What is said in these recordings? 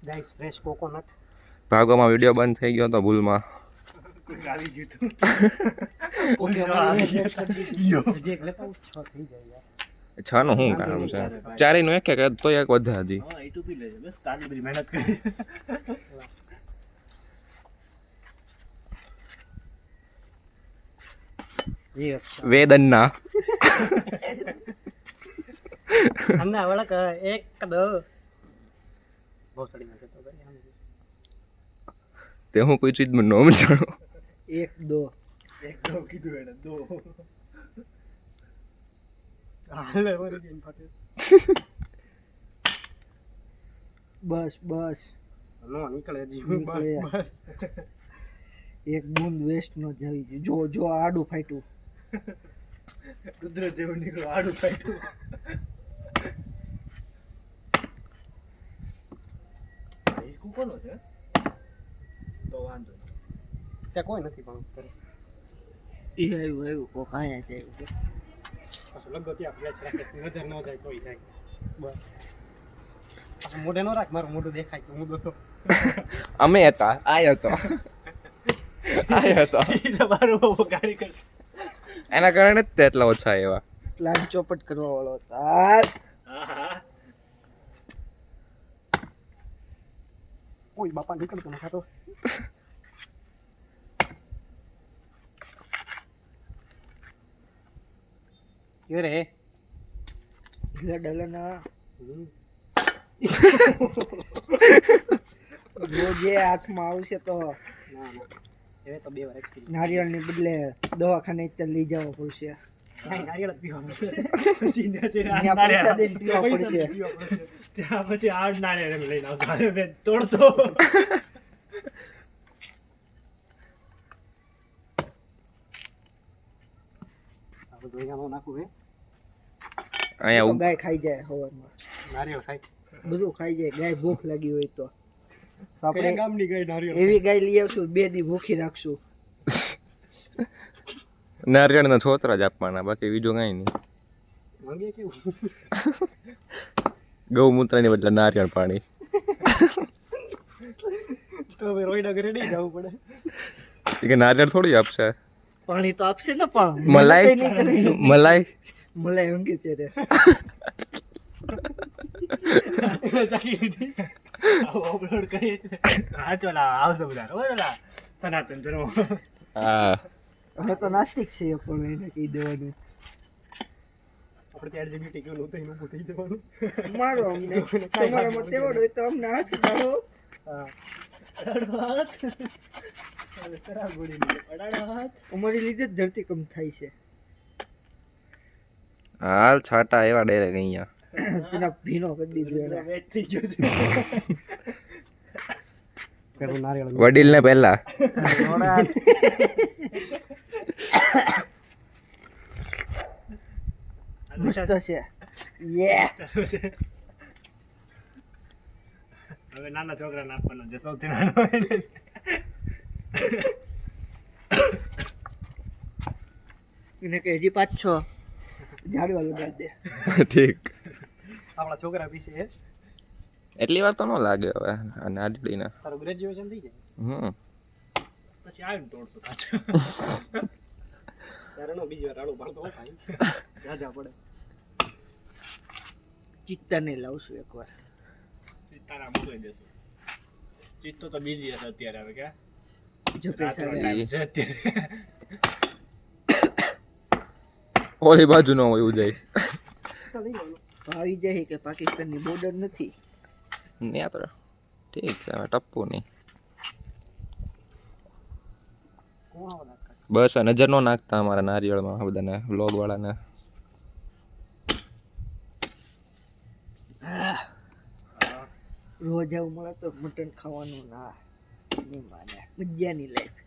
Guys fresh coconut ભાગવામાં video બંધ થઈ ગયો તો ભૂલમાં કોઈ આવી ગયું તું ઓકે આવી ગયો જે એક લેતા 6 થઈ જાય યાર 6 નું શું કામ છે ચારે નું એક તો એક વધે હજી હા એ ટૂપી લેજે બસ તારી બધી મહેનત કરી વેદનના हमने वाला का एक दो भोसड़ी में तो भाई हम તે હું કોઈ ચીજ માં નામ જાણો एक दो कीधु है दो हाले मारी दिन फाटे बस बस नो निकले जी बस बस एक बूंद वेस्ट न जावी जो जो आडू फाट्યું રુદ્ર જેવું નીકળો આડું ફાટ્યું ઈકુ કોનો છે તો વાંધો ત્યાં કોઈ નથી પણ કરે ઈ આવ્યું કોક આયા છે પાછું લગો ત્યાં ફ્લેશ રાખે નજર ન જાય કોઈ જાય બસ પાછું મોઢે ન રાખ મારું મોઢું દેખાય તો હું દોસ્તો અમે હતા આય હતો મારું ગાડી કર એના કારણે જ એટલા ઓછા એવા પ્લાન ચોપટ કરવા વાળો હતા ઓય બાપા નીકળતો ન ખાતો કે રે ગડલના જો જે હાથમાં આવશે તો ના હવે તો બે વાર એક્સપીરિયન્સ નારિયેળની બદલે દવાખાને ત્યાં લઈ જવો પડશે નારિયેળ જ પીવા પડશે પછી પૈસા દઈને પીવા પડશે ત્યાં પછી આ નારિયેળ લઈને આવતો હવે તોડતો આ બધું અહીંયા નાખું હે અહીંયા ગાય ખાઈ જાય હવારમાં નારિયેળ ખાય બધું ખાઈ જાય ગાય ભૂખ લાગી હોય તો આપણે ગામની ગાય નારિયેળ એવી ગાય લઈ આવશું 2 દી ભૂખી રાખશું નારિયેળના છોતરા જ આપવાના બાકી બીજું કાંઈ નહીં માંગે કેવું ગૌમૂત્રની બદલે નારિયેળ પાણી તો હવે રોઈડા ઘરે નહીં જવું પડે કે નારિયેળ થોડી આપશે પાણી તો આપશે ને પણ મલાઈ મલાઈ મલાઈ ઊંઘી ત્યારે ચાકી લીધી અપલોડ કરી હા ચલો આવજો બધા ઓલા સનાતન ધર્મ હા હવે તો નાસ્તિક છે પણ એને કહી દેવાનું આપણે ત્યાં એલજીબીટી કેવું નહોતું એનું ઊભું થઈ જવાનું મારો અમને તમારા મતે તેવડ હોય તો અમને હાથ દાડો હા હાથ ખરાબ ગોળી ની અડાડો હાથ અમારી લીધે જ ધરતીકંપ થાય છે હાલ છાટા એવા ડાયરેક્ટ અહીંયા તેના ભીનો કરી દીધો એને વેટ થઈ ગયો છે વડીલ ને પહેલા મસ્ત છે યે હવે નાના છોકરાને આપવાનો છે સૌથી નાનો એને કે હજી 5-6 ઝાડવા લગાડી દે ઠીક આપણા છોકરા પીસે હે એટલી વાર તો ન લાગે હવે આ નાડીના તારું ગ્રેજ્યુએશન થઈ જાય પછી આવીને તોડશું કાચો ત્યારે નો બીજી વાર આડું બાળતો ભાઈ જાજા પડે ચિત્તાને લાવશું એકવાર ચિત્તાના મૂકી દેશું ચિત્તો તો બીજી હશે અત્યારે હવે કે જપે સાગે ઓલી બાજુ નો હોય જાય આવી જાય કે પાકિસ્તાનની બોર્ડર નથી ને તો ઠીક છે હવે ટપ્પુ નહીં બસ નજર નો નાખતા અમારા નારિયેળમાં બધાને વ્લોગ વાળાને રોજ આવું મળે તો મટન ખાવાનું ના નહીં માને મજાની લાઈફ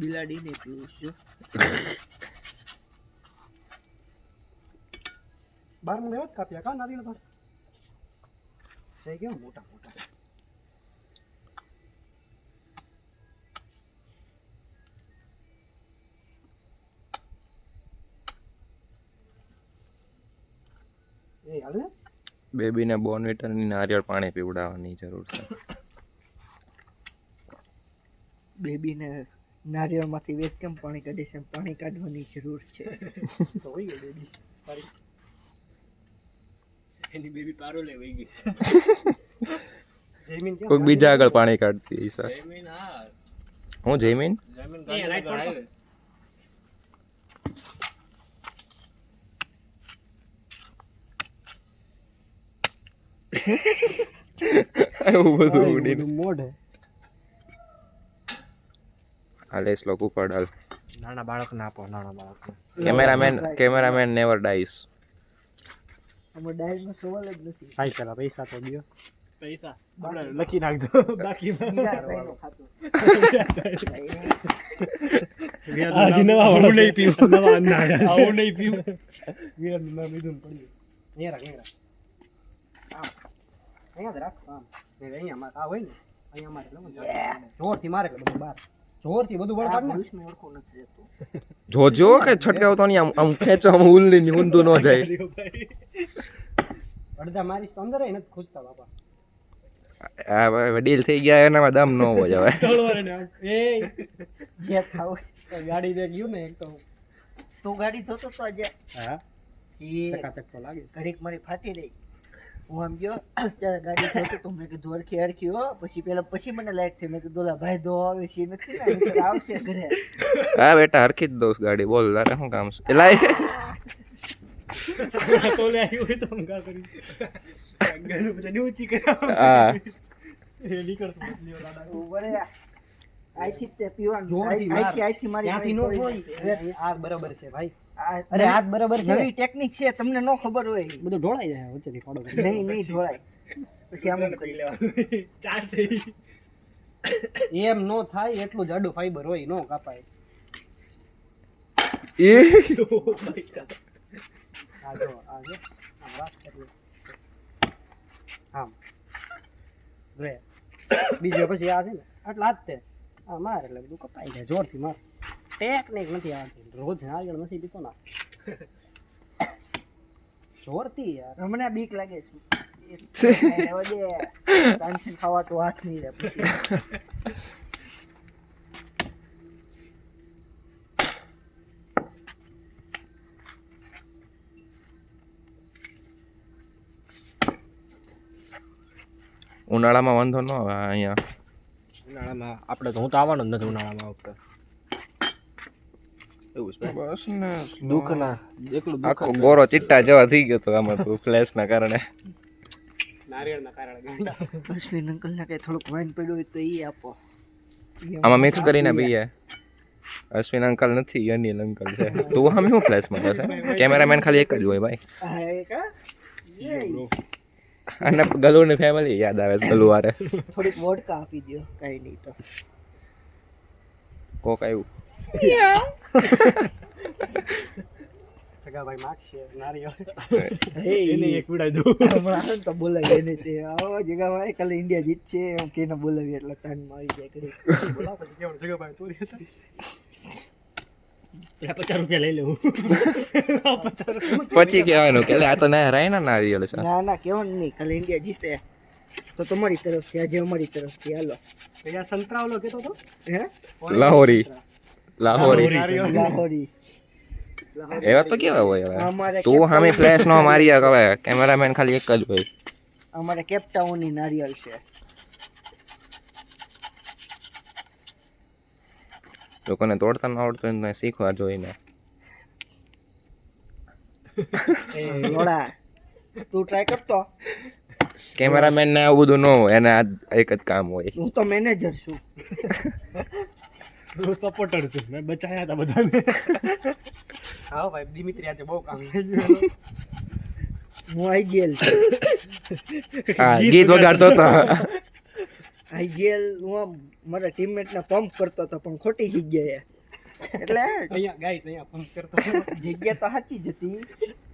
બિલાડી ને પીવું છું બાર માં લેવા કાપ્યા કા નારિયેળ બાર થઈ ગયા મોટા મોટા એ હાલે બેબીને બોર્નવિટાની નારિયેળ પાણી પીવડાવવાની જરૂર છે. બેબીને નારિયેળમાંથી વેત કેમ પાણી કાઢે છે? પાણી કાઢવાની જરૂર છે. તો હોય ગઈ બેબી તારી. એની બેબી પારો લે વઈ ગઈ. જયમીન કેમ કોઈક બીજા આગળ પાણી કાઢતી હશે. જયમીન હા. હું જયમીન જયમીન ગાડી એવું બધું ઉડીને મોઢે હાલે શ્લોક ઉપાડ હાલ. નાના બાળક ના આપો. નાના બાળક કેમેરામેન નેવર ડાઈસ. અમે ડાયલ નો સવાલ જ નથી. સાઈ પેલા પૈસા તો દિયો. પૈસા આપણે લખી નાખજો બાકી આજી નવા હું નહીં પીવું. નવા ના આવું નહીં પીવું. વિરાટ નું નામ લીધું પડ્યું. અહીંયા રાખ આમ અહીંયા મારે આ હોય ને અહીંયા મારે જોરથી મારે એટલે બધું બહાર જોરથી બધું બળ કાઢ ને ઓળખું નથી રહેતું. જોજો કે છટકાવ તો નહીં આમ ખેંચો આમ ઉલ્લી ની ઊંધું ન જાય. અડધા મારીશ તો અંદર નથી ખુશતા બાપા. આ વડીલ થઈ ગયા એનામાં દમ ન હોય હવે. એ જે થાવ ગાડી દે ગયું ને એક તો તું ગાડી ધોતો તો આજે. હા ઈ ચકાચક તો લાગે. ઘડીક મારી ફાટી રહી. હું આમ ગયો ત્યારે ગાડી ધોતો તો મેં કીધું હરખી હો. પછી મને લાઈટ થઈ. મેં કીધું ભાઈ ધો આવે છે નથી ને આવશે ઘરે. હા બેટા હરખી જ દોસ ગાડી. બોલ તારે શું કામ છે? એલા તો લે આવ્યો હોય તો હું કા કરી ગાનું બધા ને ઊંચી કરાવ. હા એ નીકળ તો બદલીઓ દાદા ઉભરે આઈથી તે પીવાનું આઈથી મારી ત્યાંથી નો હોય. આ બરાબર છે ભાઈ. અરે હાથ બરાબર છે. નવી ટેકનિક છે તમને નો ખબર હોય. બધું ઢોળાઈ જાય વચ્ચેથી પાડો. નહીં ઢોળાય. પછી આમ કરી લેવાનું. ચાર થઈ એમ નો થાય. એટલું જાડું ફાઈબર હોય નો કાપાય. એ આ જો આમ રાખ એટલે આમ રે. બીજો પછી આ છે ને આટલા હાથ તે આ માર એટલે બધું કપાઈ જાય. જોરથી માર. ટેકનિક નથી આવતી. રોજ આગળ નથી પીતો ના જોરથી યાર. હમણાં બીક લાગે છે. ટેન્શન ખાવા તો હાથ નહીં રહે પછી. ઉનાળામાં વાંધો ન આવે અહીંયા. ઉનાળામાં આપણે તો હું તો આવવાનો જ નથી ઉનાળામાં વખતે. એવું છે બસ ને દુઃખના એકલું આખો ગોરો ચિટ્ટા જેવા થઈ ગયો તો આમાં તો ફ્લેશ ના કારણે. નારિયેળના કારણે ગાંડા. અશ્વિન અંકલ ને કઈ થોડુંક વાઈન પડ્યું હોય તો ઈ આપો. આમાં મિક્સ કરીને પીએ. અશ્વિન અંકલ નથી, અનિલ અંકલ છે. તું આમ શું ફ્લેશ માં છે? કેમેરામેન ખાલી એક જ હોય ભાઈ. હા એક અને ગલુની ફેમિલી યાદ આવે છે. ગલુ વારે થોડીક વોડકા આપી દો. કઈ નહીં તો કોક આવ્યું. સગાભાઈ માગશે નારિયેળ. એને એક ઉડાઈ દો. હમણાં તો બોલાવી એને તે આવો જગાભાઈ કાલે ઇન્ડિયા જીતશે એમ કેને બોલાવી એટલે તાન મારી જાય કરી. બોલા પછી કેવું જગાભાઈ ચોરી હતા. 50 રૂપિયા લઈ લેવું. પછી કહેવાનું કે આ તો ના હરાય ને નારિયેળ છે. ના કહેવાનું નહીં. કાલે ઇન્ડિયા જીતે તો તમારી તરફથી આજે અમારી તરફથી હાલો. પેલા સંતરા ઓલો કહેતો તો હે લાહોરી એવા તો કેવા હોય હવે? તું સામે ફ્લેશ નો માર્યા હવે. કેમેરામેન ખાલી એક જ હોય. અમારે કેપટાઉનની નારિયેળ છે. લોકોને તોડતા ન આવડતું હોય તો શીખવા જોઈને. લોડા તું ટ્રાય કરતો. કેમેરામેન ને આવું બધું ન હોય. એને આ એક જ કામ હોય. હું તો મેનેજર છું. હું સપોર્ટર છું. મેં બચાયા હતા બધાને. હા ભાઈ દિમિત્રી આજે બહુ કામ. હું આઈજીએલ છું. હા ગીત વગાડતો હતો. આઈજીએલ હું મારા ટીમમેટને પંપ કરતો હતો પણ ખોટી જગ્યાએ. એટલે અહીંયા ગાઈસ અહીંયા પંપ કરતો. જગ્યા તો સાચી જ હતી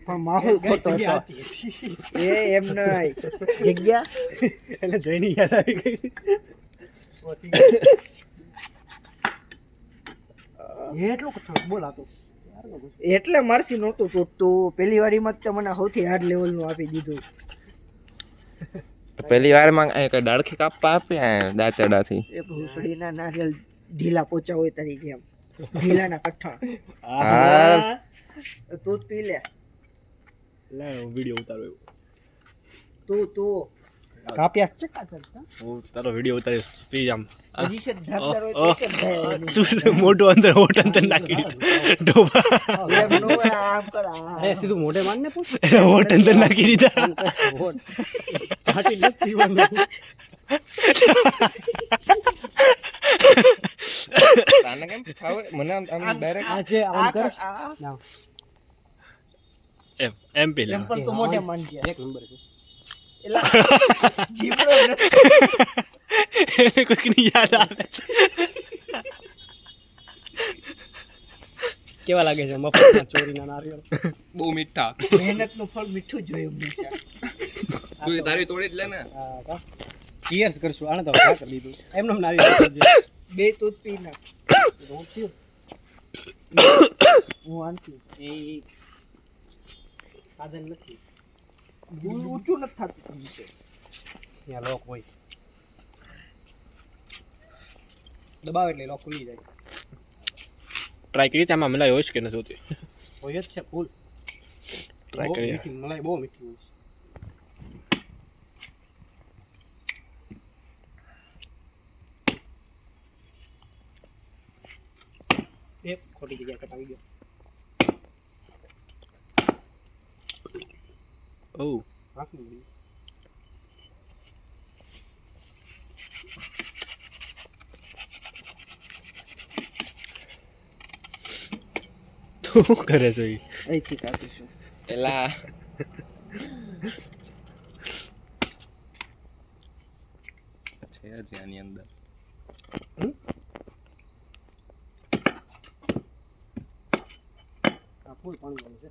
પણ માહોલ ખોટો હતો. એ એમ નહીં જગ્યા એટલે જોઈને યાદ આવી ગઈ. એટલું બોલાતું એટલે મારથી નહોતું તૂટતું પેલી વારીમાં જ તે મને સૌથી હાર્ડ લેવલનું આપી દીધું પહેલી વારમાં કઈ ડાળખી કાપવા આપ્યા દાચડાથી એ ભૂસડીના નારિયેલ ઢીલા પોચા હોય તારી જેમ ઢીલાના કઠણ હા તું જ પી લે લે વિડિયો ઉતારો તું કાપ્યા છે કાચા હું તારો વિડિયો ઉતારીશ પી જામ હજી છે ધરધર હોય તો એક જ થાય મોટો અંદર હોટ અંદર નાખી ડોબા એમ નો હોય, આમ કર અરે સીધું મોઢે મારને પૂછ હોટ અંદર નાખી દીધા ચાટી નથી પીવાનું તાને કેમ ફાવે મને આમ ડાયરેક્ટ આ છે આમ કર આ એમ પી લે એમ પણ તો મોઢે માનજે એક નંબર છે એલા જીવડો નથી એને કોઈની યાદ આવે કેવા લાગે છે મફતના ચોરીના નારિયેળ બહુ મીઠા મહેનતનું ફળ મીઠું જ હોય હંમેશા તું તારી તોડી જ લે ને ચીયર્સ કરશું આને તો ખા કરી દીધું એમને નારિયેળ કરજે બે દૂધ પી નાખ હું આનથી એ સાધન નથી ઊંચું નથી થતું નીચે ત્યાં લોક હોય દબાવ એટલે લોક ખુલી જાય ટ્રાય કરી આમાં મલાઈ હોય કે નથી હોતી હોય જ છે ફૂલ ટ્રાય કરી મલાઈ બહુ મીઠી હોય છે એક ખોટી જગ્યાએ કટાવી ગયો Oh, રાખી તું કરે છે અહીંથી કાપીશું એલા છે જ આની અંદર આ ફૂલ પાણી વાળું છે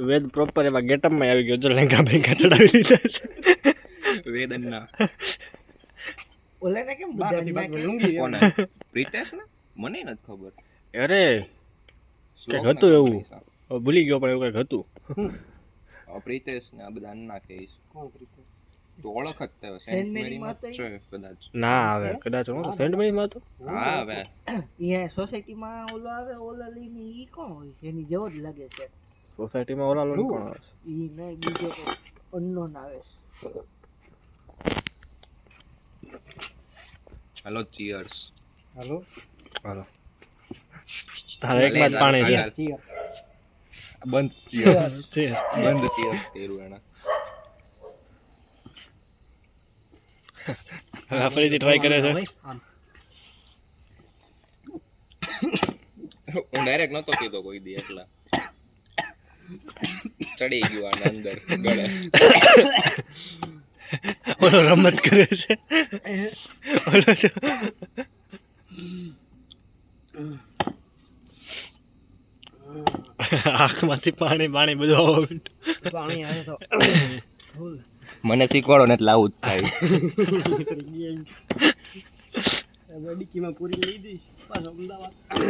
વેદ પ્રોપર એવા ગેટઅપ માં આવી ગયો જો લેંગા બેંગા ચડાવી લીધા છે વેદનના ઓલાને કેમ બધા કોને પ્રિતેશ ને મને નથી ખબર અરે કંઈક હતું એવું હવે ભૂલી ગયો પણ એવું કંઈક હતું પ્રિતેશ ને આ બધા અન્ના કહીશ કોણ પ્રીતેશ તો ઓળખ જ થયો સેન્ટ મેરીમાં તો છે કદાચ ના આવે કદાચ હું સેન્ટ મેરીમાં હતો હા હવે અહીંયા સોસાયટીમાં ઓલો આવે ઓલા લઈને ઈ કોણ હોય એની જેવો જ લાગે છે સોસાયટીમાં ઓલા લોકો કોણ આવે ઈ નહીં બીજો કોઈ અનનોન આવે છે હાલો ચીયર્સ હાલો હાલો તારા એકમાં જ પાણી છે બંધ ચીયર્સ છે બંધ ચીયર્સ કર્યું એના હવે ફરીથી ટ્રાય કરે છે હું ડાયરેક્ટ નતો કીધો કોઈ દી એટલા ચડી ગયું આના અંદર ગળે ઓલો રમત કરે છે ઓલો જો આંખમાંથી પાણી પાણી બધું આવે પાણી આવે તો મને શીખવાડો ને એટલે આવું જ થાય ડિક્કીમાં પૂરી લઈ દઈશ પાછો અમદાવાદ